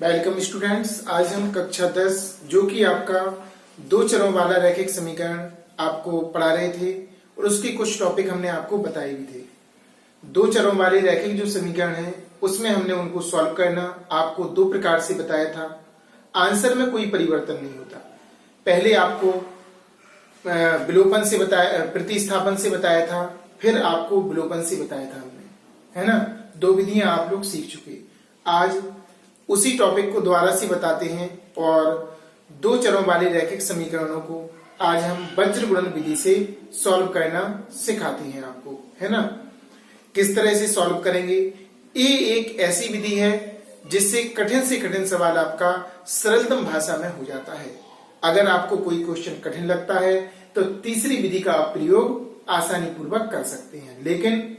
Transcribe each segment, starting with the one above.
Welcome students. आज हम कक्षा 10 जो कि आपका दो चरों वाला रैखिक समीकरण आपको पढ़ा रहे थे और उसके कुछ टॉपिक हमने आपको बताए भी थे। दो चरों वाले रैखिक जो समीकरण है उसमें हमने उनको सॉल्व करना आपको दो प्रकार से बताया था। आंसर में कोई परिवर्तन नहीं होता। पहले आपको विलोपन से बताया, प्रतिस्थापन से बताया था, फिर आपको विलोपन से बताया था हमने, है ना। दो विधियां आप लोग सीख चुके। आज उसी टॉपिक को दोबारा से बताते हैं और दो चरों वाले रैखिक समीकरणों को आज हम वज्र गुणन विधि से सॉल्व करना सिखाते हैं आपको, है ना। किस तरह से सॉल्व करेंगे? ये एक ऐसी विधि है जिससे कठिन से कठिन सवाल आपका सरलतम भाषा में हो जाता है। अगर आपको कोई क्वेश्चन कठिन लगता है तो तीसरी विधि का आप प्रयोग आसानी पूर्वक कर सकते हैं। लेकिन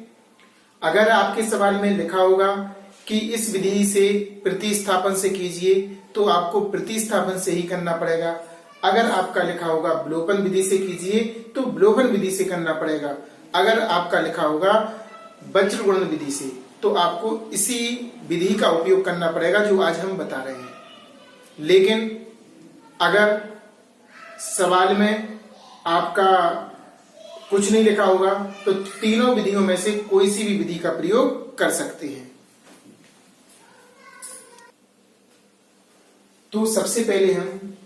अगर आपके सवाल में लिखा होगा कि इस विधि से प्रतिस्थापन से कीजिए तो आपको प्रतिस्थापन से ही करना पड़ेगा। अगर आपका लिखा होगा विलोपन विधि से कीजिए तो विलोपन विधि से करना पड़ेगा। अगर आपका लिखा होगा वज्र गुणन विधि से तो आपको इसी विधि का उपयोग करना पड़ेगा जो आज हम बता रहे हैं। लेकिन अगर सवाल में आपका कुछ नहीं लिखा होगा तो तीनों विधियों में से कोई सी भी विधि का प्रयोग कर सकते हैं। तो सबसे पहले हम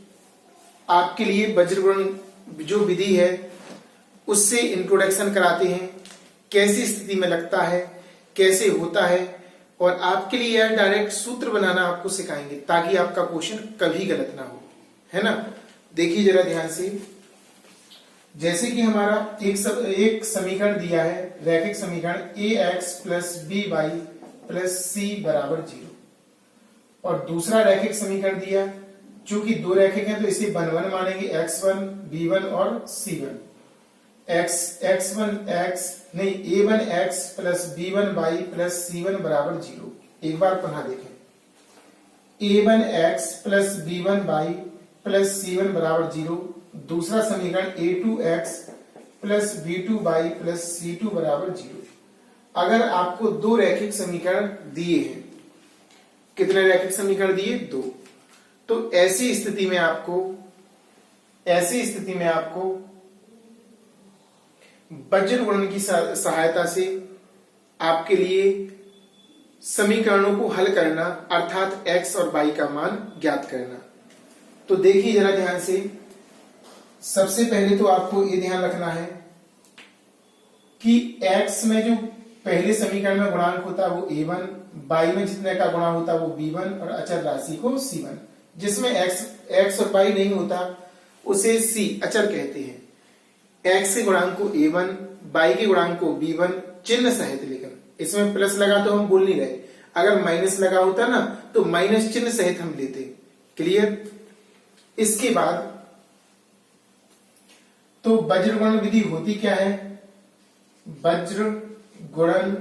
आपके लिए वज्र गुणन जो विधि है उससे इंट्रोडक्शन कराते हैं, कैसी स्थिति में लगता है, कैसे होता है, और आपके लिए यह डायरेक्ट सूत्र बनाना आपको सिखाएंगे ताकि आपका क्वेश्चन कभी गलत ना हो, है ना। देखिए जरा ध्यान से। जैसे कि हमारा एक समीकरण दिया है, रैखिक समीकरण ax plus B Y plus C बराबर 0, और दूसरा रैखिक समीकरण दिया जो कि दो रैखिक हैं तो इसे 1 मानेंगे, x1 b1 और c1। a1x plus b1y plus c1 बराबर 0। एक बार पुनः देखें, a1x plus b1y plus c1 बराबर 0। दूसरा समीकरण a2x plus b2y plus c2 बराबर 0। अगर आपको दो रैखिक समीकरण दिए हैं, कितने रैखिक समीकरण दिए? दो। तो ऐसी स्थिति में आपको वज्र गुणन की सहायता से आपके लिए समीकरणों को हल करना अर्थात x और y का मान ज्ञात करना। तो देखिए जरा ध्यान से। सबसे पहले तो आपको ये ध्यान रखना है कि x में जो पहले समीकरण में गुणांक होता है वो a1, y में जितने का गुणा होता है वो b1 और अचर राशि को c1। जिसमें x और y नहीं होता उसे c अचर कहते हैं। x के गुणांक को a1, y के गुणांक को b1 चिन्ह सहित। लेकिन इसमें प्लस लगा तो हम बोल नहीं रहे, अगर माइनस लगा होता ना तो माइनस चिन्ह सहित हम लेते। क्लियर? इसके बाद तो वज्र गुणन विधि होती क्या है? वज्र गुणन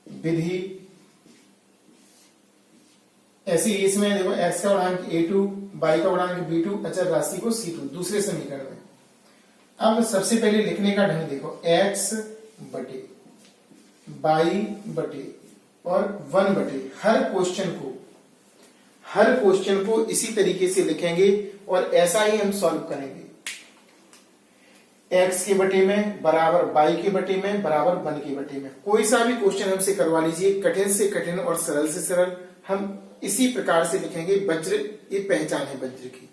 विधि ऐसी, इसमें देखो x का गुणांक a2, y का गुणांक b2, अचर राशि को c2 दूसरे समीकरण में। अब सबसे पहले लिखने का ढंग देखो, x बटे y बटे और 1 बटे। हर क्वेश्चन को इसी तरीके से लिखेंगे और ऐसा ही हम सॉल्व करेंगे। x के बटे में बराबर y के बटे में बराबर 1 के बटे में। कोई सा भी क्वेश्चन हमसे करवा लीजिए, कठिन से कठिन और सरल से सरल, हम इसी प्रकार से लिखेंगे। वज्र, ये पहचान है वज्र की।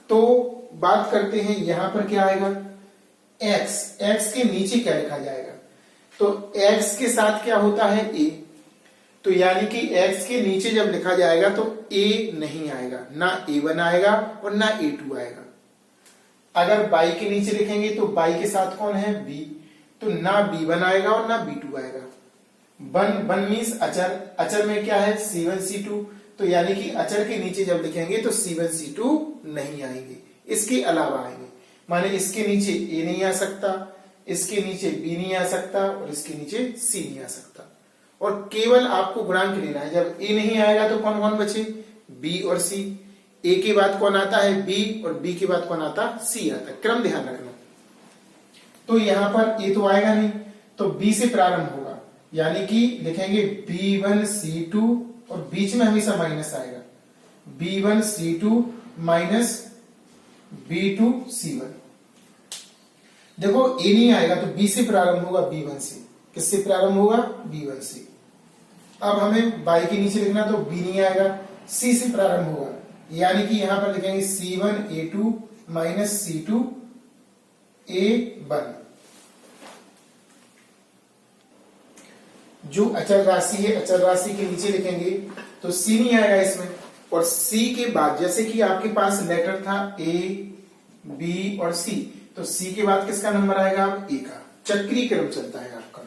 तो बात करते हैं यहां पर क्या आएगा? x के नीचे क्या लिखा जाएगा? तो x के साथ क्या होता है? a। तो यानी कि x के नीचे जब लिखा जाएगा तो a नहीं आएगा, ना a1 आएगा और ना a2 आएगा। अगर y के नीचे लिखेंगे तो y के साथ कौन है? b। तो ना b1 आएगा और ना b2 आएगा। 1 मीन्स अचर, अचर में क्या है? c1 c2। तो यानी कि अचर के नीचे जब लिखेंगे तो c1 c2 नहीं आएंगे, इसके अलावा आएंगे। माने इसके नीचे a नहीं आ सकता, इसके नीचे b नहीं आ सकता और इसके नीचे c नहीं आ सकता। और केवल आपको गुणांक लेना है। जब a नहीं आएगा तो कौन कौन बचे? b और c। a के बाद कौन आता है? b, और b के बाद कौन आता? c आता है। क्रम ध्यान रखना। तो यहां पर a तो आएगा नहीं, तो b से प्रारंभ होगा, यानी कि लिखेंगे b1 c2 और बीच में हमेशा माइनस आएगा, B1C2 माइनस B2C1। देखो ए नहीं आएगा तो बी से प्रारंभ होगा, B1 से। किससे प्रारंभ होगा? B1 से। अब हमें बाई के नीचे लिखना तो बी नहीं आएगा, सी से प्रारंभ होगा, यानी कि यहां पर लिखेंगे C1A2 माइनस C2A1। जो अचल राशि है, अचल राशि के नीचे लिखेंगे तो सी नहीं आएगा इसमें, और सी के बाद जैसे कि आपके पास लेटर था ए, बी और सी, तो सी के बाद किसका नंबर आएगा? अब ए का। चक्रीय क्रम चलता है आपका,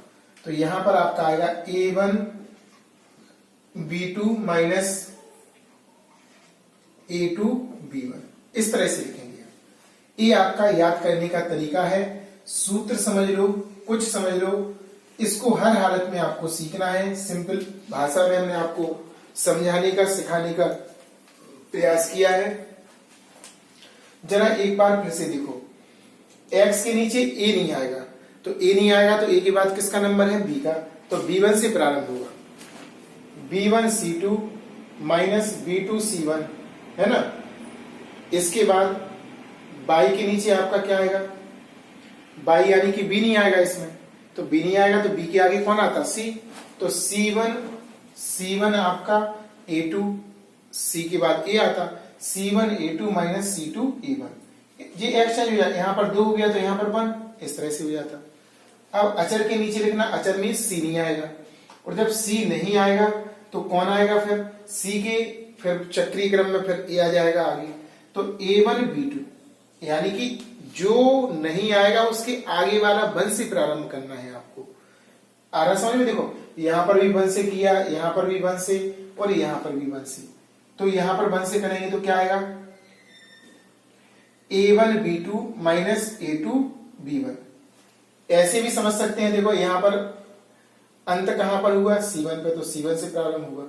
तो यहां पर आपका आएगा A1 B2 minus A2 B1। इस तरह से लिखेंगे। ये आपका याद करने का तरीका है। सूत्र समझ लो, कुछ समझ लो, इसको हर हालत में आपको सीखना है। सिंपल भाषा में हमने आपको समझाने का, सिखाने का प्रयास किया है। जरा एक बार फिर से देखो, x के नीचे a नहीं आएगा, तो a नहीं आएगा तो a के बाद किसका नंबर है? b का, तो b1 से प्रारंभ होगा, B1C2 माइनस B2C1, है ना। इसके बाद बाई के नीचे आपका क्या आएगा? बाई यानी कि b नहीं आएगा इसमें, तो b नहीं आएगा तो b के आगे कौन आता? c, तो C1 आपका A2, c के बाद a आता, C1A2 माइनस C2A1। ये एक्सचेंज हो जाता, यहां पर 2 हो गया तो यहां पर 1, इस तरह से हो जाता। अब अचर के नीचे लिखना, अचर में c नहीं आएगा, और जब c नहीं आएगा तो कौन आएगा? फिर c के फिर चक्रीय क्रम में फिर a आ जाएगा आगे, तो A1B2, यानी कि जो नहीं आएगा उसके आगे वाला 1 से प्रारंभ करना है आपको। आ रहा समझ में? देखो यहां पर भी 1 से किया, यहां पर भी 1 से, और यहां पर भी 1 से, तो यहां पर 1 से करेंगे तो क्या आएगा? A1B2 minus A2B1। ऐसे भी समझ सकते हैं। देखो यहां पर अंत कहां पर हुआ? C1 पे, तो C1 से प्रारंभ हुआ।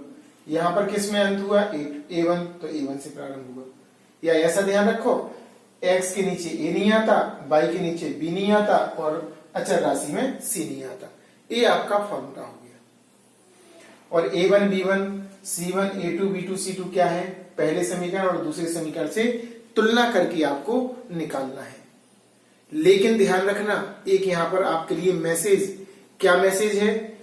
यहां पर किस में अंत हुआ? A1, तो A1 से प्रारंभ हुआ। या ऐसा ध्यान रखो, x के नीचे a नहीं आता, y के नीचे b नहीं आता, और अचर राशि में c नहीं आता। ये आपका फॉर्मूला हो गया। और A1 B1 C1 A2 B2 C2 क्या है? पहले समीकरण और दूसरे समीकरण से तुलना करके आपको निकालना है। लेकिन ध्यान रखना, एक यहां पर आपके लिए मैसेज, क्या मैसेज है?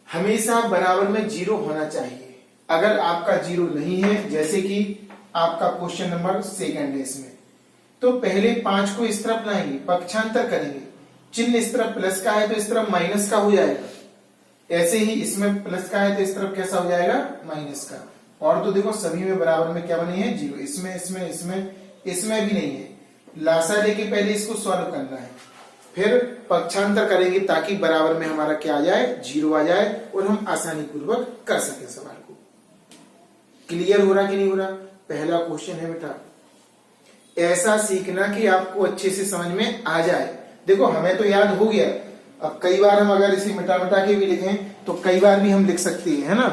हमेशा बराबर में 0 होना चाहिए। अगर आपका 0 नहीं है, जैसे कि आपका क्वेश्चन नंबर 2 है इसमें, तो पहले 5 को इस तरफ लाएंगे, पक्षांतर करेंगे, चिन्ह इस तरफ प्लस का है तो इस तरफ माइनस का हो जाएगा। ऐसे ही इसमें प्लस का है तो इस तरफ कैसा हो जाएगा? माइनस का। और तो देखो सभी में बराबर में क्या बनी है? 0। इसमें भी नहीं है। लासा लेके पहले इसको सॉल्व करना है, फिर पक्षांतर करेंगे ताकि बराबर में हमारा क्या आ जाए? 0 आ जाए, और हम आसानी पूर्वक कर सकें सवाल को। क्लियर हो रहा कि नहीं हो रहा? पहला क्वेश्चन है बेटा, ऐसा सीखना कि आपको अच्छे से समझ में आ जाए। देखो हमें तो याद हो गया, अब कई बार हम अगर इसे मिटा मिटा के भी लिखें तो कई बार भी हम लिख सकते हैं, है ना।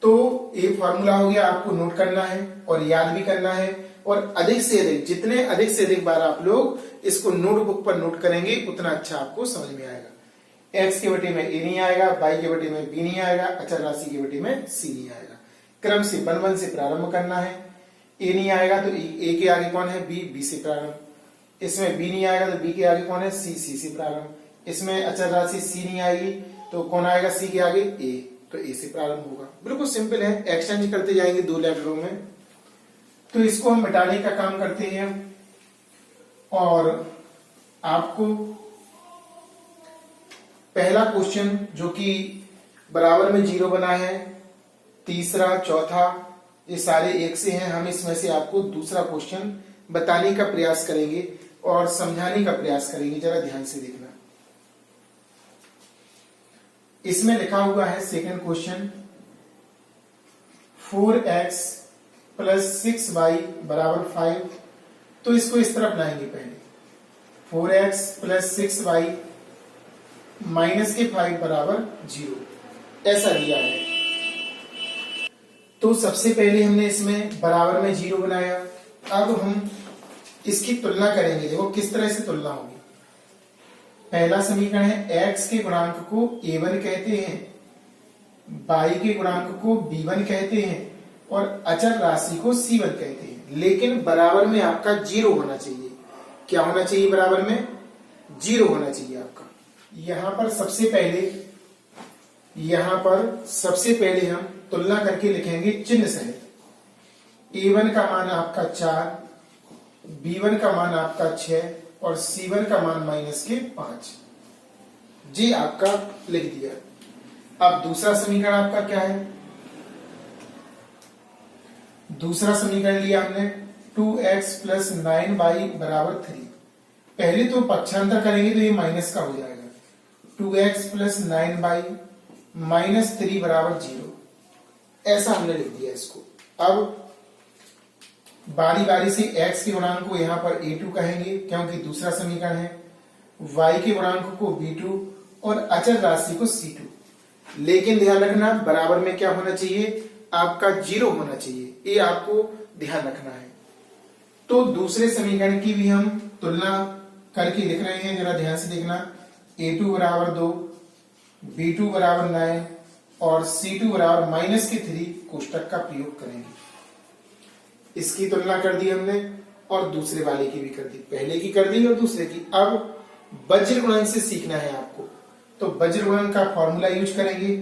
तो ये फॉर्मूला हो गया, आपको नोट करना है और याद भी करना है, और अधिक से अधिक, जितने अधिक से अधिक बार आप लोग इसको नोटबुक पर नोट करेंगे उतना अच्छा आपको समझ में आएगा। x के बटे में a नहीं आएगा, y के बटे में b नहीं आएगा, अचर राशि के बटे में c नहीं आएगा। क्रम से 1 से प्रारंभ करना है। a नहीं आएगा तो a के आगे कौन है? b से प्रारंभ। इसमें b नहीं आएगा तो b के आगे कौन है? c से प्रारंभ। इसमें अचर राशि c नहीं आएगी तो कौन आएगा? c के आगे a, तो a से प्रारंभ होगा। बिल्कुल सिंपल है, एक्सचेंज करते जाएंगे 2 लेटरों में। तो इसको हम मिटाने का काम करते हैं, और आपको पहला क्वेश्चन जो कि बराबर में 0 बना है, तीसरा, चौथा, ये सारे 1 से हैं। हम इसमें से आपको दूसरा क्वेश्चन बताने का प्रयास करेंगे और समझाने का प्रयास करेंगे। जरा ध्यान से देखना, इसमें लिखा हुआ है second question, 4x plus 6y बराबर 5। तो इसको इस तरफ लाएंगे पहले, 4x प्लस 6y माइनस के 5 बराबर 0, ऐसा दिया है। तो सबसे पहले हमने इसमें बराबर में 0 बनाया। अब हम इसकी तुलना करेंगे। देखो किस तरह से तुलना होगी। पहला समीकरण है, x के गुणांक को a1 कहते हैं, बाई के गुणांक को b1 कहते हैं और अचर राशि को c1 कहते हैं, लेकिन बराबर में आपका 0 होना चाहिए। क्या होना चाहिए? बराबर में 0 होना चाहिए आपका। यहां पर सबसे पहले हम तुलना करके लिखेंगे चिन्ह सहित। a1 का मान आपका 4, b1 का मान आपका 6 और c1 का मान -5। जी आपका लिख दिया। अब दूसरा समीकरण आपका क्या है? दूसरा समीकरण लिया हमने 2x + 9y = 3। पहले तो पक्षांतर करेंगे तो ये माइनस का हो जाएगा। 2x + 9y - 3 = 0। ऐसा हमने लिख दिया इसको। अब बारी बारी से x के गुणांक को यहां पर a2 कहेंगे क्योंकि दूसरा समीकरण है, y के गुणांक को b2 और अचर राशि को c2। लेकिन ध्यान रखना बराबर में क्या होना चाहिए? आपका 0 होना चाहिए, ये आपको ध्यान रखना है। तो दूसरे समीकरण की भी हम तुलना करके लिख रहे हैं, जरा ध्यान से देखना। a2 = 2, b2 = 9 और c2 = -3 कोष्टक का प्रयोग करेंगे। इसकी तुलना कर दी हमने और दूसरे वाले की भी कर दी, पहले की कर दी और दूसरे की। अब वज्र गुणन से सीखना है आपको, तो वज्र गुणन का फॉर्मूला यूज करेंगे।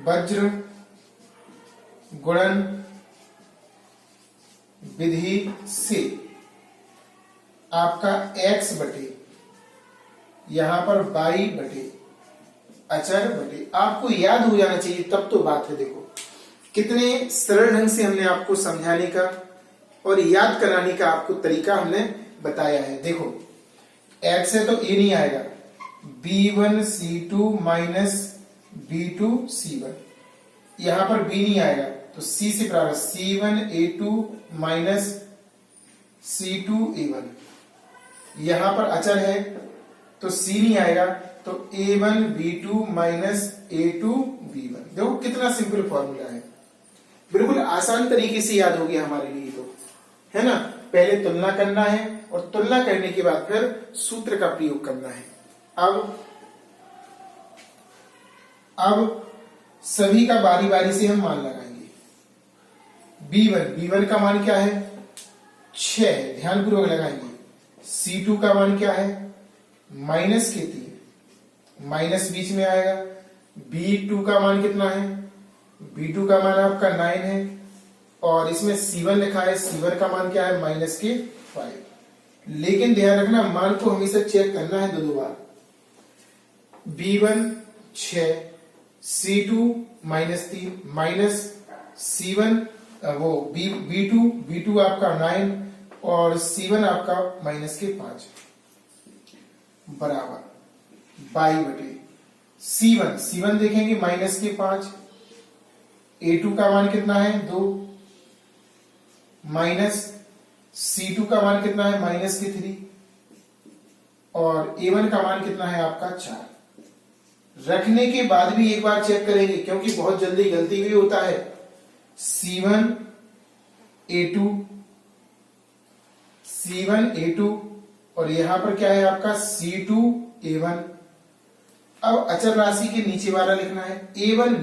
वज्र गुणन विधि से आपका x बटे यहां पर y बटे अचर बटे, आपको याद हो जाना चाहिए तब तो बात है। देखो कितने सरल ढंग से हमने आपको समझाने का और याद कराने का आपको तरीका हमने बताया है। देखो x है तो a नहीं आएगा, b1c2 - b2c1। यहां पर b नहीं आएगा तो c से प्रारंभ, c1a2 - c2a1। यहां पर अचर है तो c नहीं आएगा तो a1b2 - a2b1। देखो कितना सिंपल फॉर्मूला है, बिल्कुल आसान तरीके से याद हो गया हमारे लिए, तो है ना। पहले तुलना करना है और तुलना करने के बाद फिर सूत्र का प्रयोग करना है। अब सभी का बारी बारी से हम मान लगाएंगे। b1 का मान क्या है? 6, ध्यानपूर्वक लगाएंगे। c2 का मान क्या है? -3, माइनस बीच में आएगा। b2 का मान कितना है? b2 का मान आपका 9 है और इसमें c1 लिखा है, c1 का मान क्या है? -5। लेकिन ध्यान रखना मान को हमेशा चेक करना है दो बार। b1 6, c2 -3 माइनस c1 वो b2 आपका 9 और c1 आपका -5 बराबर y बटे c1 देखेंगे -5। a2 का मान कितना है? 2 माइनस c2 का मान कितना है? -3 और a1 का मान कितना है आपका? 4। रखने के बाद भी एक बार चेक करेंगे क्योंकि बहुत जल्दी गलती भी होता है। c1 a2 और यहां पर क्या है आपका? c2 a1। अब अचर राशि के नीचे वाला लिखना है a1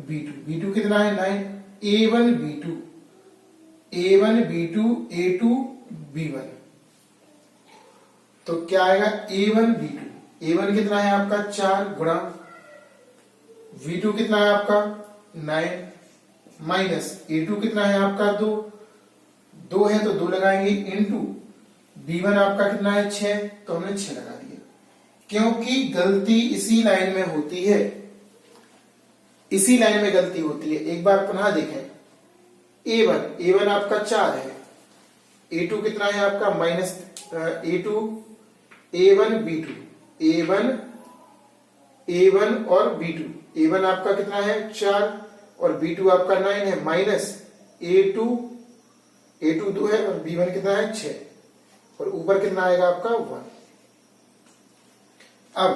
b2 कितना है? 9। a1 b2 a2 b1 तो क्या आएगा? a1 कितना है आपका? 4 गुणा v2 कितना है आपका? 9 माइनस a2 कितना है आपका? 2 है तो 2 लगाएंगे इनटू b1 आपका कितना है? 6, तो हमने 6 लगा दिया क्योंकि गलती इसी लाइन में होती है, इसी लाइन में गलती होती है। एक बार पुनः देखें। a1 आपका 4 है, a2 कितना है आपका? a1 और b2, a1 आपका कितना है? 4 और b2 आपका 9 है, माइनस a2 2 है और b1 कितना है? 6 और ऊपर कितना आएगा आपका? 1। अब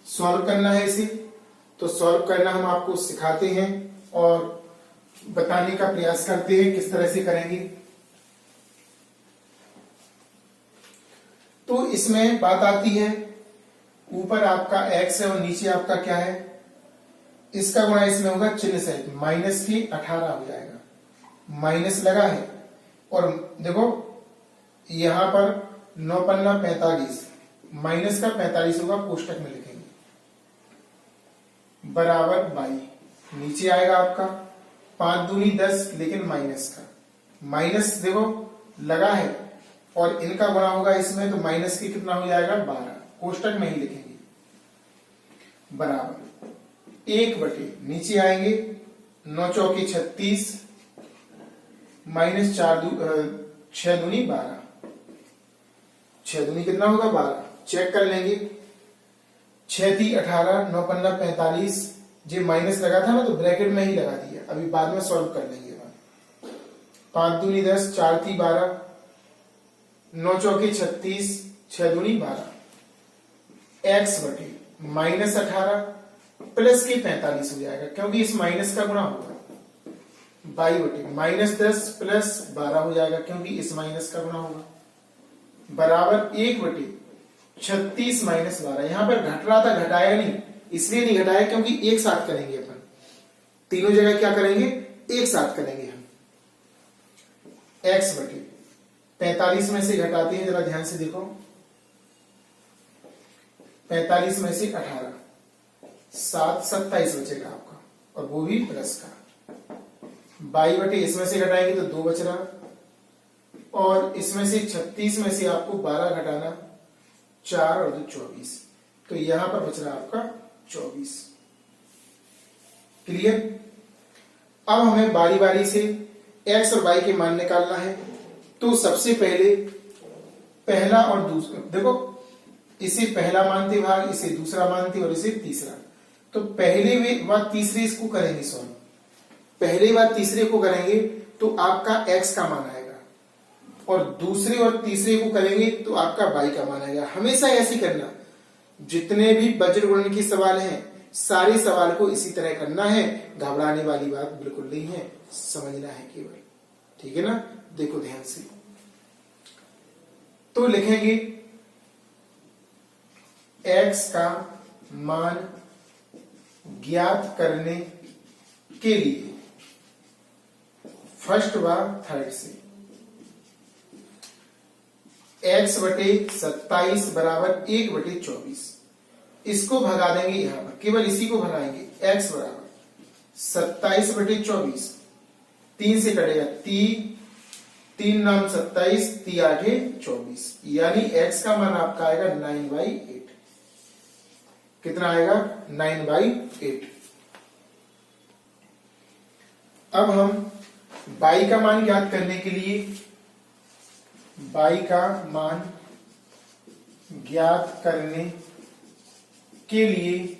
सॉल्व करना है इसे, तो सॉल्व करना हम आपको सिखाते हैं और बताने का प्रयास करते हैं किस तरह से करेंगे। तो इसमें बात आती है ऊपर आपका x है और नीचे आपका क्या है, इसका गुणा इसमें होगा चिन्ह सहित, माइनस की 18 हो जाएगा, माइनस लगा है और देखो यहां पर 9 पन्ना 45, माइनस का 45 होगा, कोष्टक में लिखेंगे बराबर 22, नीचे आएगा आपका 5 दूनी 10, लेकिन माइनस का, माइनस देखो लगा है और इनका गुणा होगा इसमें, तो माइनस की कितना हो जाएगा 12, कोष्टक में ही लिखेंगे बराबर 1 बटे, नीचे आएंगे 9 चौकी 36, माइनस 6 दूनी 12, 6 दूनी कितना होगा 12, चेक कर लेंगे, 6 थी 18, 9 पन्ना 45, जो माइनस लगा था ना तो ब्रैकेट में ही लगा दिया, अभी बाद में सॉल्व कर लेंगे। 5 दूनी 10, 4 थी 12, 9 चौकी 36, 6 दूनी 12, x बटे माइनस 18 प्लस की 45 हो जाएगा, क्योंकि इस माइनस का गुणा होगा, 22 बटे माइनस 10 प्लस 12 हो जाएगा, क्योंकि इस माइनस का गुणा होगा, बराबर 1 बटे 36 माइनस 12। यहां पर घट रहा था, घटाया नहीं, इसलिए नहीं घटाया क्योंकि एक साथ करेंगे अपन, तीनों जगह क्या करेंगे, एक साथ करेंगे हम। x बटे 45 में से घटाते हैं, जरा ध्यान से देखो, 45 में से 18, 7 27 बचेगा आपका, और वो भी प्लस का, 22 बटे इसमें से घटाएंगे तो 2 बच रहा, और इसमें से 36 में से आपको 12 घटाना, 4 और 2 24, तो यहां पर बच रहा आपका 24। क्लियर। अब हमें बारी बारी से x और y के मान निकालना है, तो सबसे पहले पहला और दूसरा, देखो इसे पहला मानते भाग, इसे दूसरा मानते और इसे तीसरा, तो पहले व तीसरे इसको करेंगे सॉल्व, पहले व तीसरे को करेंगे तो आपका x का मान आएगा, और दूसरे और तीसरे को करेंगे तो आपका y का मान आएगा। हमेशा ऐसे करना, जितने भी वज्र गुणन के सवाल हैं सारे सवाल को इसी तरह करना है, घबराने वाली बात बिल्कुल नहीं है, समझना है केवल, ठीक है ना। देखो ध्यान से, तो लिखेंगे x का मान ज्ञात करने के लिए फर्स्ट व थर्ड से x बटे 27 बराबर 1 बटे 24, इसको भगा देंगे यहां पर, केवल इसी को भगाएंगे, x बराबर 27 बटे 24, 3 से कटेगा 3 नाम 27, 3 8 24, यानी x का मान आपका आएगा 9/8। कितना आएगा 9/8। अब हम y का मान ज्ञात करने के लिए, y का मान ज्ञात करने के लिए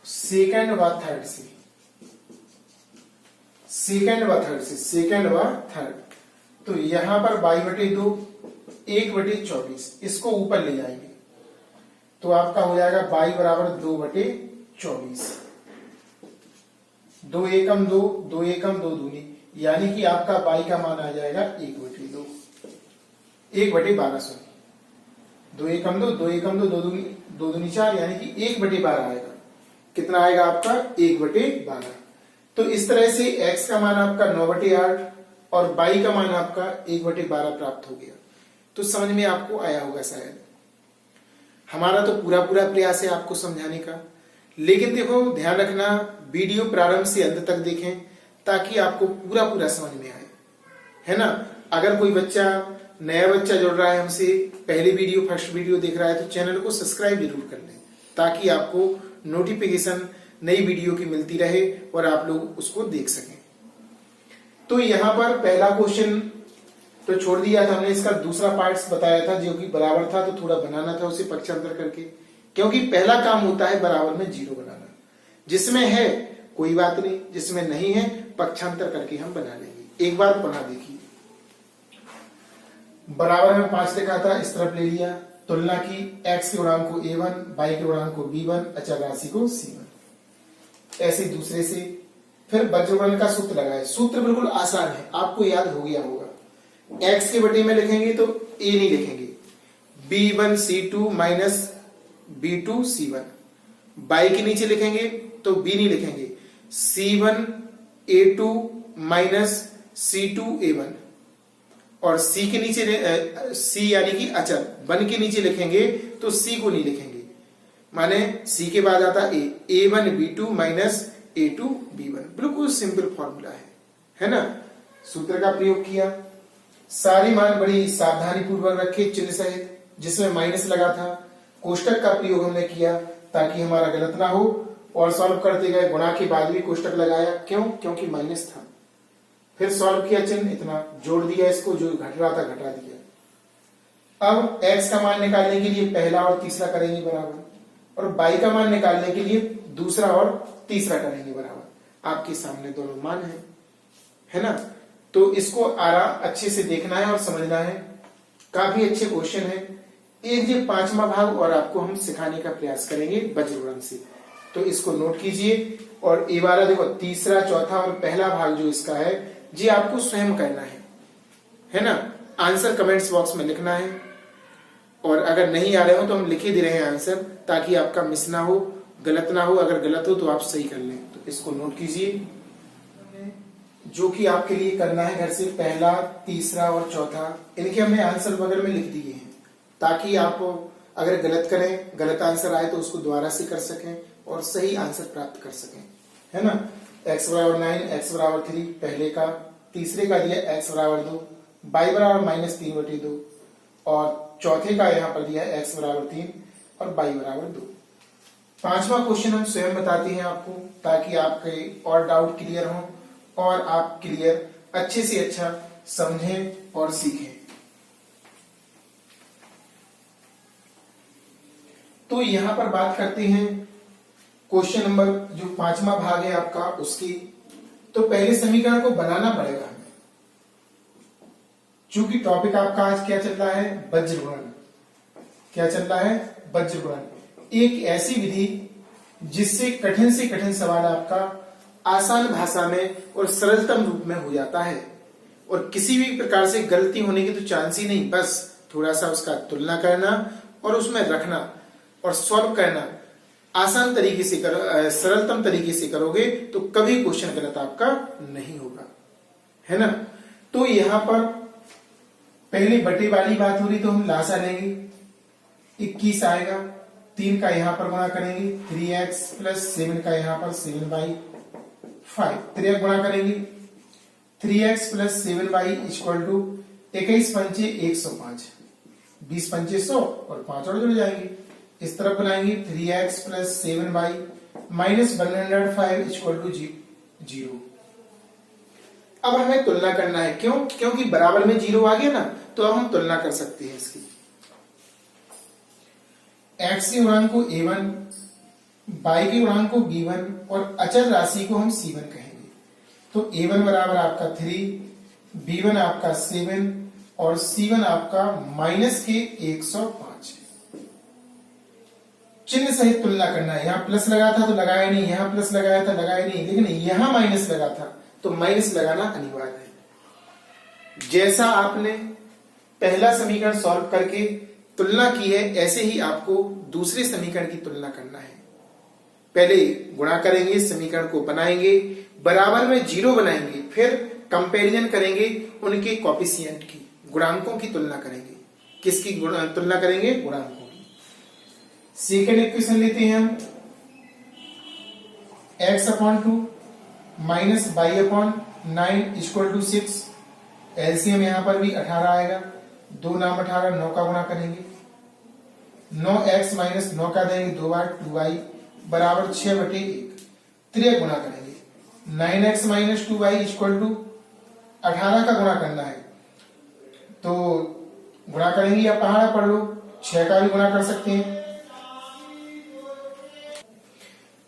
सेकंड व थर्ड से, सेकंड व थर्ड, तो यहां पर 22 बटे 2, 1 बटे 24, इसको ऊपर ले जाएंगे तो आपका हो जाएगा y बराबर 2 बटे 24, 2 एकम 2, 2 एकम 2 दूनी, यानी कि आपका y का मान आ जाएगा 1 बटे 2, 1 बटे 12, सॉरी 2 एकम 2, 2 एकम 2, 2 दूनी 4, यानी कि 1 बटे 12 आएगा। कितना आएगा आपका 1 बटे 12। तो इस तरह से x का मान आपका 9 बटे 8 और y का मान आपका 1 बटे 12 प्राप्त हो गया। तो समझ में आपको आया होगा शायद। हमारा तो पूरा प्रयास है आपको समझाने का, लेकिन देखो ध्यान रखना, वीडियो प्रारंभ से अंत तक देखें ताकि आपको पूरा समझ में आए, है ना। अगर कोई बच्चा, नया बच्चा जुड़ रहा है हमसे, पहले वीडियो फर्स्ट वीडियो देख रहा है, तो चैनल को सब्सक्राइब जरूर कर लें ताकि आपको नोटिफिकेशन नई वीडियो की मिलती रहे और आप लोग उसको देख सकें। तो यहाँ पर पहला क्वेश्चन तो छोड़ दिया था हमने, इसका दूसरा पार्ट बताया था जो कि बराबर था, तो थोड़ा बनाना था उसे पक्षांतर करके, क्योंकि पहला काम होता है बराबर में जीरो बनाना। जिसमें है कोई बात नहीं, जिसमें नहीं है पक्षांतर करके हम बना लेंगे। एक बार पुनः देखिए, बराबर में 5 लिखा था, इस तरफ ले लिया, तुलना की, x के गुणांक को a1, y के गुणांक को b1, अचर राशि को c1। ऐसे दूसरे से फिर वज्रगुणन का सूत्र लगाए। सूत्र बिल्कुल आसान है, आपको याद हो गया होगा। x के बटे में लिखेंगे तो a नहीं लिखेंगे, b1 c2 minus B2C1। By के नीचे लिखेंगे तो B नहीं लिखेंगे, C1A2 माइनस C2A1। और C के नीचे C यानी कि अचर 1 के नीचे लिखेंगे तो C को नहीं लिखेंगे, माने C के बाद आता A1B2 माइनस A2B1। बिल्कुल सिंपल फॉर्मूला है ना। सूत्र का प्रयोग किया, सारे मान बड़ी सावधानी पूर्वक रखे चिन्ह सहित, जिसमें माइनस लगा था। कोष्टक का प्रयोग हमने किया ताकि हमारा गलत ना हो, और सॉल्व करते गए गुणा के बाद भी कोष्टक लगाया, क्यों? क्योंकि माइनस था। फिर सॉल्व किया, चिन्ह इतना जोड़ दिया, इसको जो घट रहा था घटा दिया। अब x का मान निकालने के लिए पहला और तीसरा करेंगे बराबर, और y का मान निकालने के लिए दूसरा और तीसरा करेंगे बराबर। आपके सामने दोनों मान है ना। तो इसको अच्छे से देखना है और समझना है। काफी अच्छे क्वेश्चन है। एक ये 5वां भाग और आपको हम सिखाने का प्रयास करेंगे वज्रगुणन से, तो इसको नोट कीजिए। और ये वाला देखो, तीसरा, चौथा और पहला भाग जो इसका है, जी आपको स्वयं करना है ना। आंसर कमेंट्स बॉक्स में लिखना है, और अगर नहीं आ रहे हो तो हम लिखे दे रहे हैं आंसर, ताकि आपका मिस ना हो, गलत ना हो। अगर गलत हो तो आप सही कर लें। तो इसको नोट कीजिए, जो कि आपके लिए करना है घर से। पहला, तीसरा और चौथा, इनके हमने आंसर बगल में लिख दिए हैं, ताकि आप अगर गलत करें, गलत आंसर आए तो उसको दोबारा से कर सकें और सही आंसर प्राप्त कर सकें, है ना। x बराबर 9, x बराबर 3 पहले का, तीसरे का दिया x बराबर 2, y बराबर माइनस 3/2, और चौथे का यहाँ पर दिया x बराबर 3 और y बराबर 2। 5वां क्वेश्चन हम स्वयं बताते हैं आपको, ताकि आपके और डाउट क्लियर हो और आप क्लियर अच्छे से अच्छा समझें और सीखें। तो यहां पर बात करते हैं क्वेश्चन नंबर जो 5वां भाग है आपका उसकी। तो पहले समीकरण को बनाना पड़ेगा हमें, चूंकि टॉपिक आपका आज क्या चल रहा है, वज्रगुणन। क्या चल रहा है? वज्रगुणन। एक ऐसी विधि जिससे कठिन से कठिन सवाल आपका आसान भाषा में और सरलतम रूप में हो जाता है, और किसी भी प्रकार से गलती होने की तो चांस ही नहीं। बस थोड़ा सा उसका तुलना करना और उसमें रखना और सॉल्व करना आसान तरीके से सरलतम तरीके से करोगे तो कभी क्वेश्चन गलत आपका नहीं होगा, है ना। तो यहां पर पहले बटे वाली बात हो रही, तो हम लासा लेंगे, 21 आएगा। 3 का यहां पर गुणा करेंगे, 3x प्लस 7 का यहां पर 7/5। 3 गुणा करेंगे, 3x plus 7y equal to 21 पंचे 105, 20 पंचे 100 और 5 और जुड़ जाएंगे। इस तरफ बनाएंगे 3x plus 7y minus 105 equal to 0। अब हमें तुलना करना है, क्यों? क्योंकि बराबर में 0 आ गया ना, तो अब हम तुलना कर सकते हैं इसकी। x के गुणांक को a1, y के गुणांक को b1 और अचर राशि को हम c1 कहेंगे। तो a1 बराबर आपका 3, b1 आपका 7 और c1 आपका माइनस के 105। चिन्ह सहित तुलना करना है। यहां प्लस लगा था तो लगाया नहीं, यहां प्लस लगाया था लगाया नहीं, लेकिन यहां माइनस लगा था तो माइनस लगाना अनिवार्य है। जैसा आपने पहला समीकरण सॉल्व करके तुलना की है, ऐसे ही आपको दूसरे समीकरण की तुलना करना है। पहले गुणा करेंगे, समीकरण को बनाएंगे, बराबर में 0 बनाएंगे, फिर कंपैरिजन करेंगे उनके कोएफिशिएंट की, गुणांकों की तुलना करेंगे। किसकी तुलना करेंगे? गुणांकों की। सेकेंड इक्वेशन लेते हैं हम, x/2 minus y/9 equal to 6। LCM यहां पर भी 18 आएगा, 2 नाम 18, 9 का गुणा करेंगे, 9x माइनस 9 का देंगे 2 बार, 2y बराबर 6/1। 3 गुणा करेंगे, 9x minus 2y equal to 18 का गुणा करना है, तो गुणा करेंगे या पहाड़ा पढ़ लो, 6 का भी गुणा कर सकते हैं।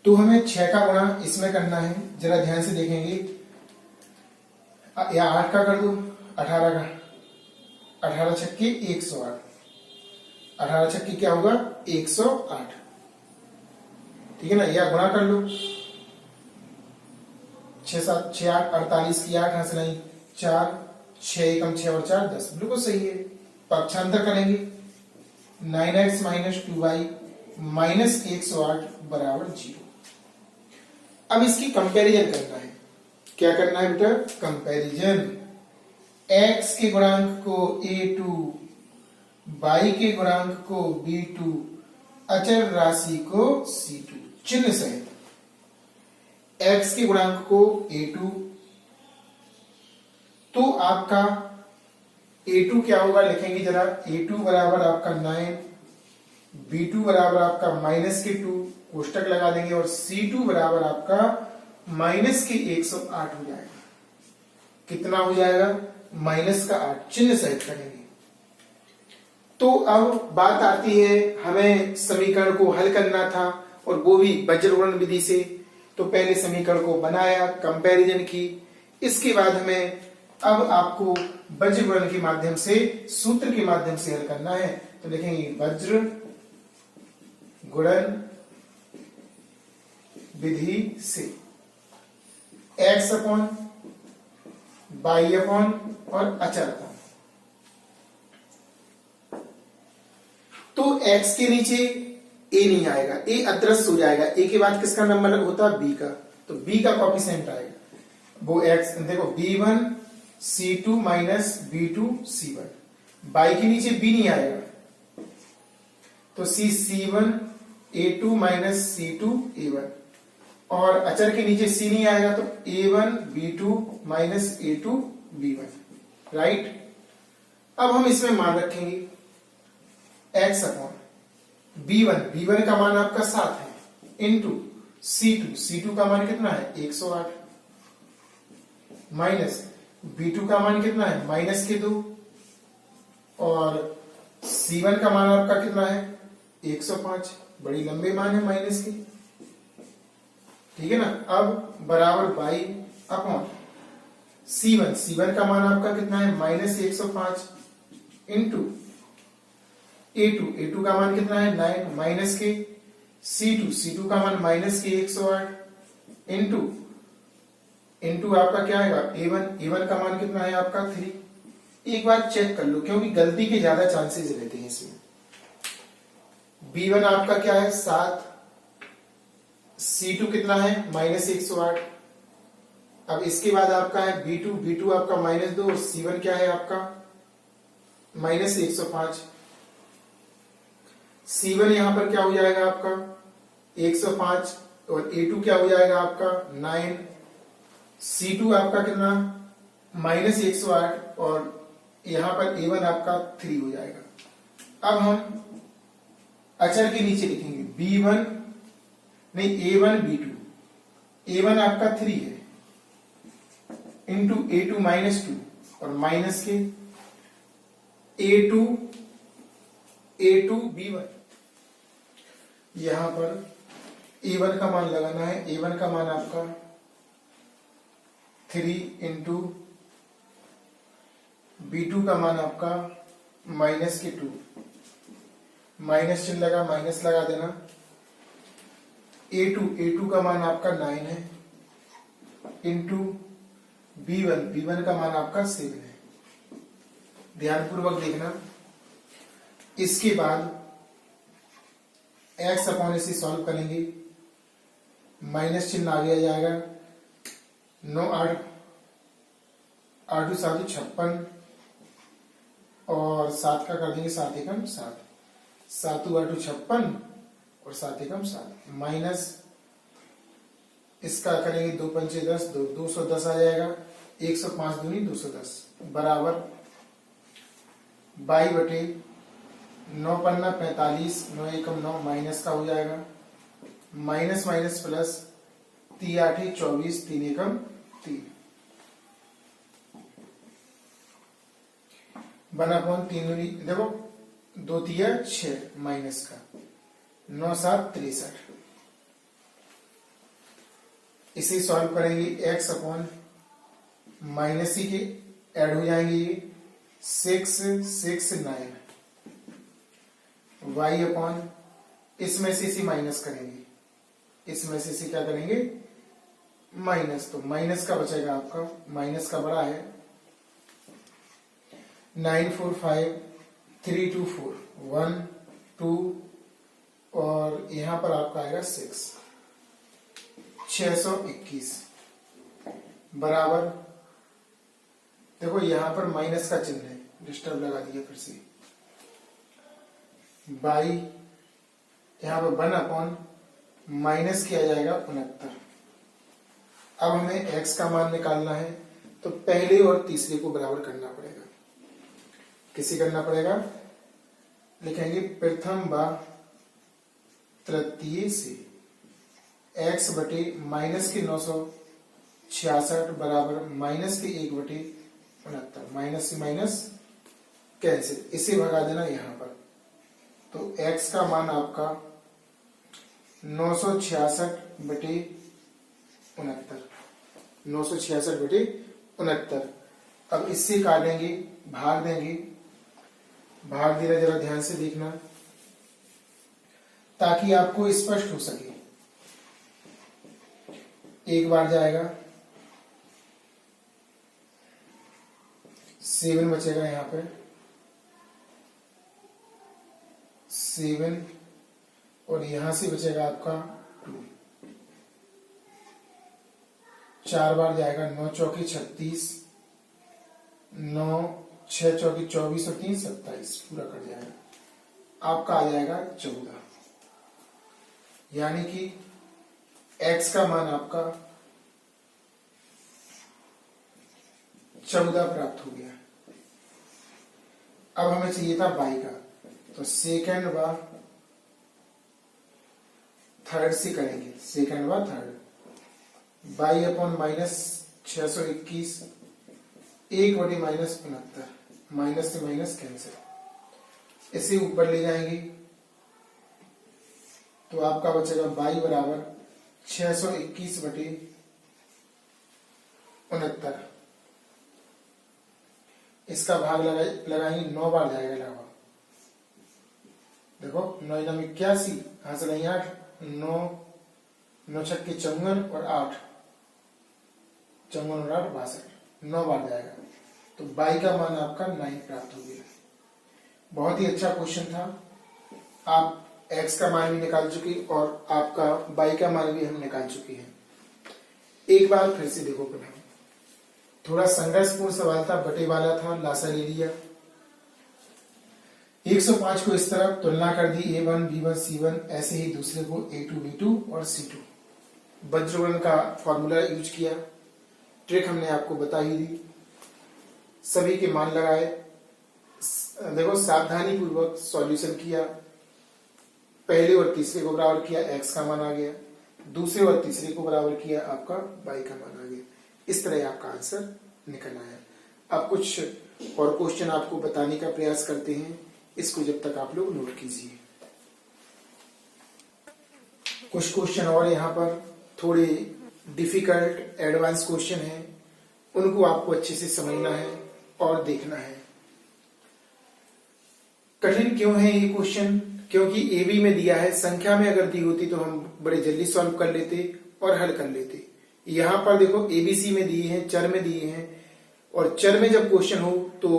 तो हमें 6 का गुणा इसमें करना है, जरा ध्यान से देखेंगे, या 8 का कर दो, 18 का, 18 छक्के 108, 18 छक्के क्या होगा? 108, ठीक है ना। या गुणा कर लो, 6 7 6 8 48 की 8 हंस नहीं, 4 6 एकम 6 और 4 10, बिल्कुल सही है। पक्षांतर करेंगे, 9x माइनस 2y -108 बराबर 0। अब इसकी कंपैरिजन करना है। क्या करना है बेटा? कंपैरिजन। x के गुणांक को a2, y के गुणांक को b2, अचर राशि को c2 चिन्ह सहित। x के गुणांक को a2, तो आपका a2 क्या होगा लिखेंगे जरा। a2 बराबर आपका 9, b2 बराबर आपका -2, कोष्टक लगा देंगे, और c2 बराबर आपका -108 हो जाएगा। कितना हो जाएगा? -8 चिन्ह सहित करेंगे। तो अब बात आती है, हमें समीकरण को हल करना था और वो भी वज्रगुणन विधि से। तो पहले समीकरण को बनाया, कंपैरिजन की, इसके बाद हमें अब आपको वज्रगुणन के माध्यम से, सूत्र के माध्यम से हल करना है। तो लिखेंगे वज्र गुणन विधि से x अपॉन y अपॉन और अचर अपॉन। तो x के नीचे a नहीं आएगा, a अदृश्य हो जाएगा। a के बाद किसका नंबर होता है? b का। तो b का कॉफिशिएंट आएगा, वो x देखो b1 c2 minus b2 c1। y के नीचे b नहीं आएगा, तो c1 a2 minus c2 a1, और अचर के नीचे c नहीं आएगा, तो a1 b2 minus a2 b1। Right. अब हम इसमें मान रखेंगे x अपॉन b1 का मान आपका 7 है, इंटू c2 का मान कितना है? 108, माइनस b2 का मान कितना है? -2, और c1 का मान आपका कितना है? 105। बड़ी लंबे मान है माइनस की, ठीक है ना। अब बराबर y अपॉन c1 का मान आपका कितना है? -105, इंटू a2 का मान कितना है? 9, माइनस के c2 का मान -108, इंटू आपका क्या आएगा? a1 का मान कितना है आपका? 3। एक बार चेक कर लो, क्योंकि गलती के ज्यादा चांसेस रहते हैं इसमें। b1 आपका क्या है? 7, c2 कितना है? -108। अब इसके बाद आपका है b2 आपका -2, और c1 क्या है आपका? -105। c1 यहां पर क्या हो जाएगा आपका? 105, और a2 क्या हो जाएगा आपका? 9, c2 आपका कितना? -108, और यहां पर a1 आपका 3 हो जाएगा। अब हम अचर के नीचे लिखेंगे b1 नहीं a1 b2, a1 आपका 3 है, इंटू a2 -2, और माइनस के a2 b1। यहां पर a1 का मान लगाना है, a1 का मान आपका 3, इंटू b2 का मान आपका -2, माइनस चिन्ह लगा, माइनस लगा देना। a2 का मान आपका 9 है, इंटू b1 का मान आपका 7 है। ध्यानपूर्वक देखना। इसके बाद x अपॉन इसे सॉल्व करेंगे, माइनस चिन्ह आगे आ जाएगा। 9 8 8 7 56, और 7 का कर देंगे 7 एकम 7, 7 8 56, और 7 एकम 7, माइनस इसका करेंगे 2 पंचे 10, 210 आ जाएगा। 105 दूनी 210 बराबर 22 बटे 9 पन्ना 45, 9 एकम 9, माइनस का हो जाएगा, माइनस माइनस प्लस 3 8 24, 3 एकम 3, 1/3 दूनी देखो 2 3 6, माइनस का 9 7 63। इसे सॉल्व करेंगे, x अपॉन माइनस ही के ऐड हो जाएंगे ये 6 6 9, y अपॉन इसमें से इसे माइनस करेंगे, इसमें से इसे क्या करेंगे? माइनस। तो माइनस का बचेगा आपका, माइनस का बड़ा है 9 4 5 3 2 4 1 2, और यहाँ पर आपका आएगा 621 बराबर, देखो यहाँ पर माइनस का चिन्ह है, डिस्टर्ब लगा दिया फिर से, बाई यहाँ पर 1 माइनस किया जाएगा 69। अब हमें x का मान निकालना है, तो पहले और तीसरे को बराबर करना पड़ेगा। किसे करना पड़ेगा? लिखेंगे प्रथम व तृतीय से x बटे माइनस के 966 बराबर माइनस के 1/69, माइनस से माइनस कैंसिल, इसे भगा देना यहाँ पर। तो x का मान आपका 966/69। अब इससे काटेंगे, भाग देंगे, भाग देना जरा ध्यान से देखना ताकि आपको स्पष्ट हो सके। एक बार जाएगा, 7 बचेगा यहाँ पे, 7 और यहां से बचेगा आपका 2। 4 बार जाएगा, 9 चौकी 36, 9 6 चौकी 24 और 3 27, पूरा कर जाएगा, आपका आ जाएगा 14। यानी कि x का मान आपका 14 प्राप्त हो गया। अब हमें चाहिए था y का, तो सेकंड व थर्ड से करेंगे, सेकंड व third. By upon minus 621, 1/-69, minus से माइनस कैंसिल, इसे ऊपर ले जाएंगे तो आपका बचेगा बाई बराबर 621/69। इसका भाग लगाएंगे, 9 बार जाएगा लगभग, देखो 9 9 81, यहां से नहीं 8, 9 9 छक्के 54 और 8 54 और 8 62, 9 बार जाएगा, तो बाई का मान आपका 9 प्राप्त हो गया। बहुत ही अच्छा क्वेश्चन था। आप x का मान भी निकाल चुके और आपका y का मान भी हम निकाल चुके हैं। एक बार फिर से देखो पुनः, थोड़ा संघर्षपूर्ण सवाल था, बटे वाला था, लासा ले लिया। 105 को इस तरफ तुलना कर दी, A1 B1 C1, ऐसे ही दूसरे को A2 B2 और C2। वज्रगुणन का फॉर्मूला यूज किया, ट्रिक हमने आपको बता ही दी, सभी के मान लगाए, देखो सावधानी पूर्वक सॉल्यूशन किया, पहले और तीसरे को बराबर किया, x का मान आ गया, दूसरे और तीसरे को बराबर किया, आपका y का मान आ गया। इस तरह आपका आंसर निकल आया। अब कुछ और क्वेश्चन आपको बताने का प्रयास करते हैं, इसको जब तक आप लोग नोट कीजिए। कुछ क्वेश्चन और यहाँ पर थोड़े डिफिकल्ट एडवांस क्वेश्चन हैं, उनको आपको अच्छे से समझना है और देखना है। कठिन क्यों है ये क्वेश्चन? क्योंकि AB में दिया है, संख्या में अगर दी होती तो हम बड़े जल्दी सॉल्व कर लेते और हल कर लेते। यहाँ पर देखो ABC में दिए हैं, चर में दिए हैं, और चर में जब क्वेश्चन हो तो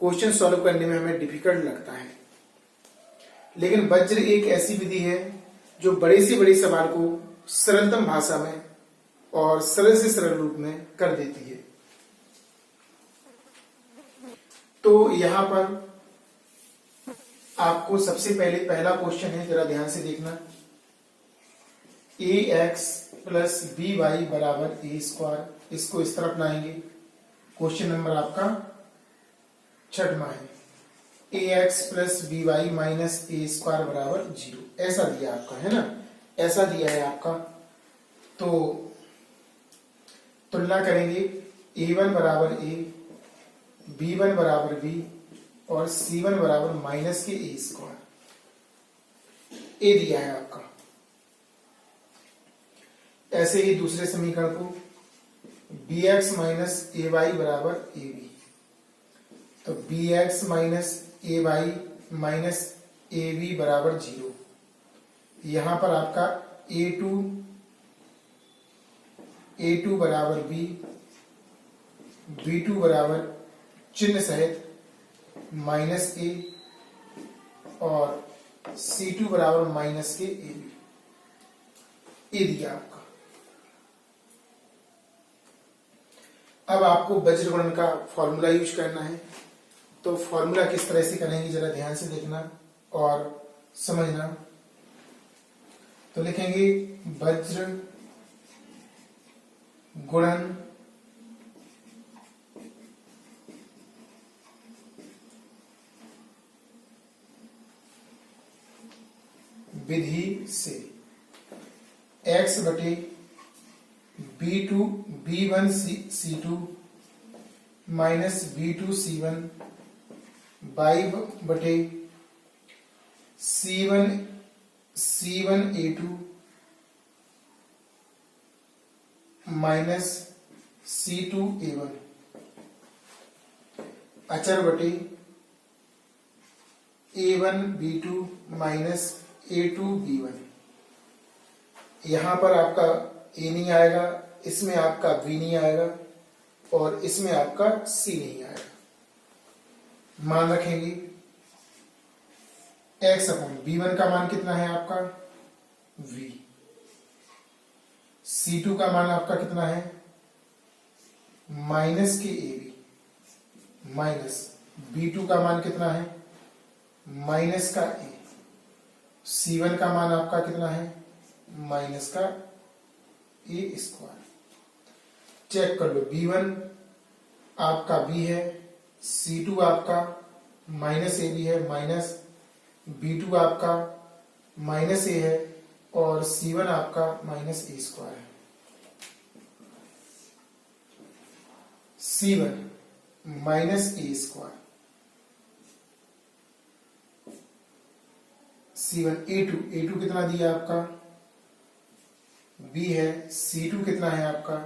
क्वेश्चन सॉल्व करने में हमें डिफिकल्ट लगता है। लेकिन वज्र एक ऐसी विधि है जो बड़े से बड़े सवाल को सरलतम भाषा में और सरल से सरल रूप में कर देती है। तो यहाँ पर आपको सबसे पहले पहला क्वेश्चन है, जरा ध्यान से देखना। ax प्लस by बराबर a स्क्वायर, इसको इस तरफ लाएंगे। क्वेश्चन नंबर आपका 6वां है, ax plus by minus a square बराबर 0, ऐसा दिया आपका है ना, ऐसा दिया है आपका। तो तुलना करेंगे, a1 बराबर a, b1 बराबर b और c1 बराबर माइनस के a स्क्वायर, a दिया है आपका। ऐसे ही दूसरे समीकरण को bx माइनस ay बराबर ab, तो bx minus ay minus ab बराबर 0। यहां पर आपका a2 बराबर b, b2 बराबर चिन्ह सहित माइनस a और C2 बराबर माइनस के AB, ये दिया आपका। अब आपको वज्र गुणन का फॉर्मूला यूज करना है, तो फॉर्मूला किस तरह से करेंगे जरा ध्यान से देखना और समझना। तो लिखेंगे वज्र गुणन विधि से x बटे B1 C2 minus B2 C1 y बटे C1 A2 minus C2 A1 अचर बटे A1 B2 minus A2 B1। यहां पर आपका A नहीं आएगा, इसमें आपका B नहीं आएगा और इसमें आपका C नहीं आएगा। मान रखेंगे x अपॉन B1 का मान कितना है आपका V, C2 का मान आपका कितना है माइनस के AB, माइनस B2 का मान कितना है माइनस का A, C1 का मान आपका कितना है माइनस का A स्क्वायर। चेक कर लो, B1 आपका B है, C2 आपका माइनस AB है, माइनस B2 आपका माइनस A है और C1 आपका माइनस A स्क्वायर है। C1 minus A square, C1 A2 कितना दिया आपका B है, C2 कितना है आपका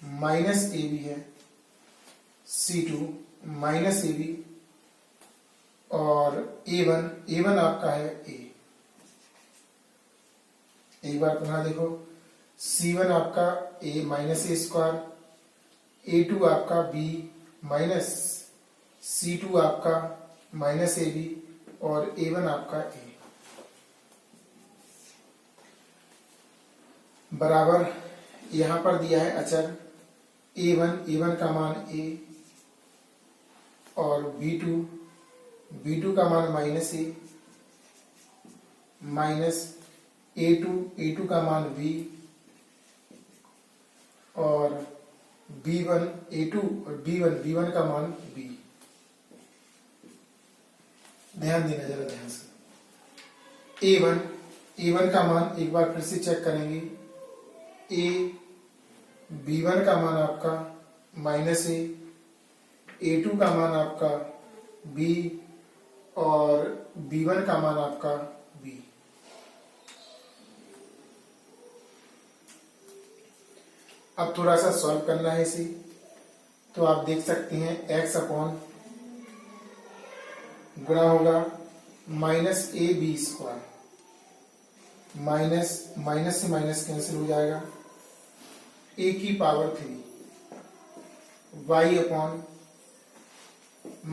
माइनस AB है, C2 माइनस AB और A1 आपका है A। एक बार पुनः देखो, C1 आपका A minus A square, A2 आपका B माइनस C2 आपका माइनस AB और A1 आपका A बराबर यहां पर दिया है अचर A1 का मान A और B2 का मान माइनस A माइनस A2 का मान B और B1 A2 और B1 का मान B। ध्यान देना जरा ध्यान से। A1 का मान एक बार फिर से चेक करेंगे, B1 का मान आपका माइनस A2 का मान आपका B और B1 का मान आपका B। अब थोड़ा सा सॉल्व करना है इसे, तो आप देख सकते हैं x अपॉन गुणा होगा माइनस AB स्क्वायर, माइनस से माइनस कैंसिल हो जाएगा, A की power 3 y upon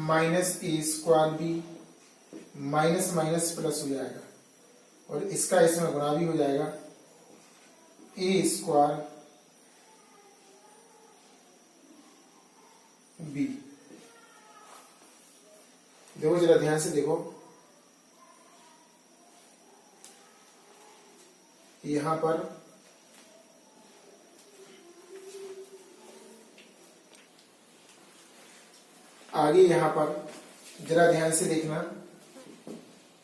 minus A square B, minus minus plus हो जाएगा और इसका इसमें गुणा भी हो जाएगा, A स्क्वायर B। देखो जरा ध्यान से देखो, यहां पर आगे यहां पर जरा ध्यान से देखना,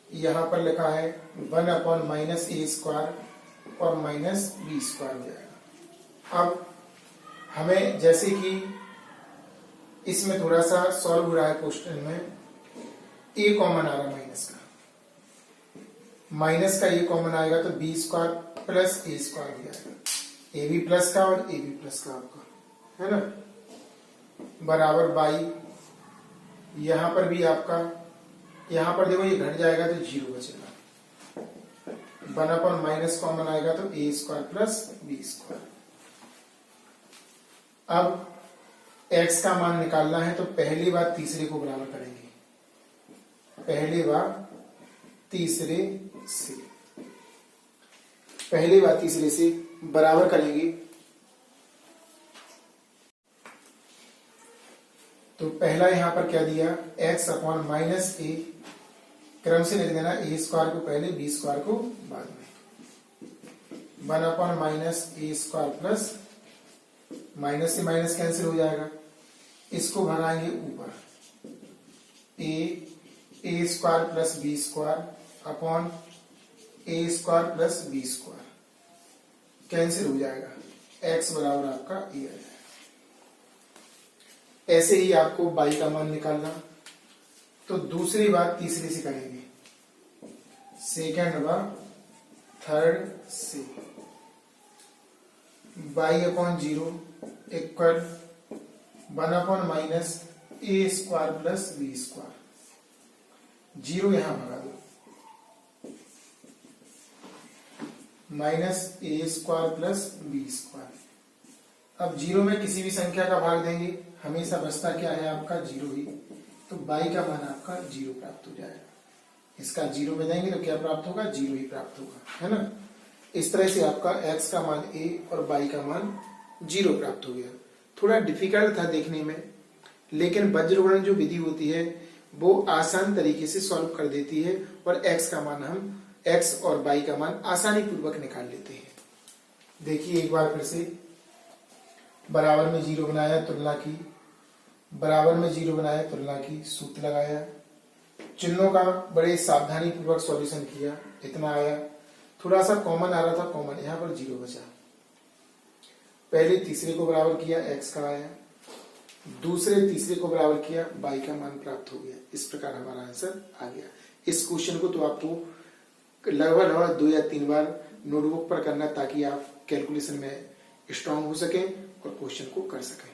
यहां पर लिखा है 1 अपॉन माइनस A स्क्वायर और माइनस B स्क्वायर हो जाएगा। अब हमें जैसे कि इसमें थोड़ा सा सॉल्व हो रहा है क्वेश्चन में, A कॉमन आ रहा है माइनस का A कॉमन आएगा तो B square plus A square भी आएगा, AB प्लस का और AB प्लस का आपका है ना, बराबर बाई यहां पर भी आपका, यहां पर देखो ये घट जाएगा तो 0 बचेगा, 1 अपॉन माइनस कॉमन आएगा तो A square plus B square. अब x का मान निकालना है तो पहली बार तीसरे को बराबर करेंगे, पहली बार तीसरे से। पहले बार तीसरे से बराबर करेंगे तो पहला यहां पर क्या दिया, x अपॉन माइनस ए, क्रम से लिख देना, ए स्क्वायर को पहले बी स्क्वायर को बाद में, 1 upon minus A square plus, minus से माइनस कैंसिल हो जाएगा, इसको भराएंगे ऊपर, A square plus B square upon A square plus B square cancel हो जाएगा, x बराबर आपका ए आ जाएगा। ऐसे ही आपको y का मान निकालना, तो दूसरी बात तीसरे से करेंगे, सेकंड व थर्ड से, y upon 0 equal 1 upon minus A square plus B square, 0 यहां भगा दो, minus A square plus B square. अब 0 में किसी भी संख्या का भाग देंगे, हमेशा बचता क्या है आपका 0 ही, तो y का मान आपका 0 प्राप्त हो जाएगा। इसका 0 में देंगे तो क्या प्राप्त होगा, 0 ही प्राप्त होगा, है ना। इस तरह से आपका x का मान a और y का मान 0 प्राप्त हो गया। थोड़ा डिफिकल्ट था देखने में, लेकिन वज्रगुणन जो विधि होती है वो आसान तरीके से सॉल्व कर देती है और x का मान हम x और y का मान आसानी पूर्वक निकाल लेते हैं। देखिए एक बार फिर से, बराबर में 0 बनाया, तुलना की, बराबर में 0 बनाया, तुलना की, सूत्र लगाया, चिन्हों का बड़े सावधानी पूर्वक सॉल्यूशन किया, इतना आया, थोड़ा सा कॉमन आ रहा था, कॉमन यहां पर 0 बचा, पहले तीसरे को बराबर किया, x का आया, दूसरे तीसरे को बराबर किया, y का मान प्राप्त हो गया। इस प्रकार हमारा आंसर आ गया। इस क्वेश्चन को तो आपको लगभग 2 या 3 बार नोटबुक पर करना, ताकि आप कैलकुलेशन में स्ट्रांग हो सकें और क्वेश्चन को कर सकें।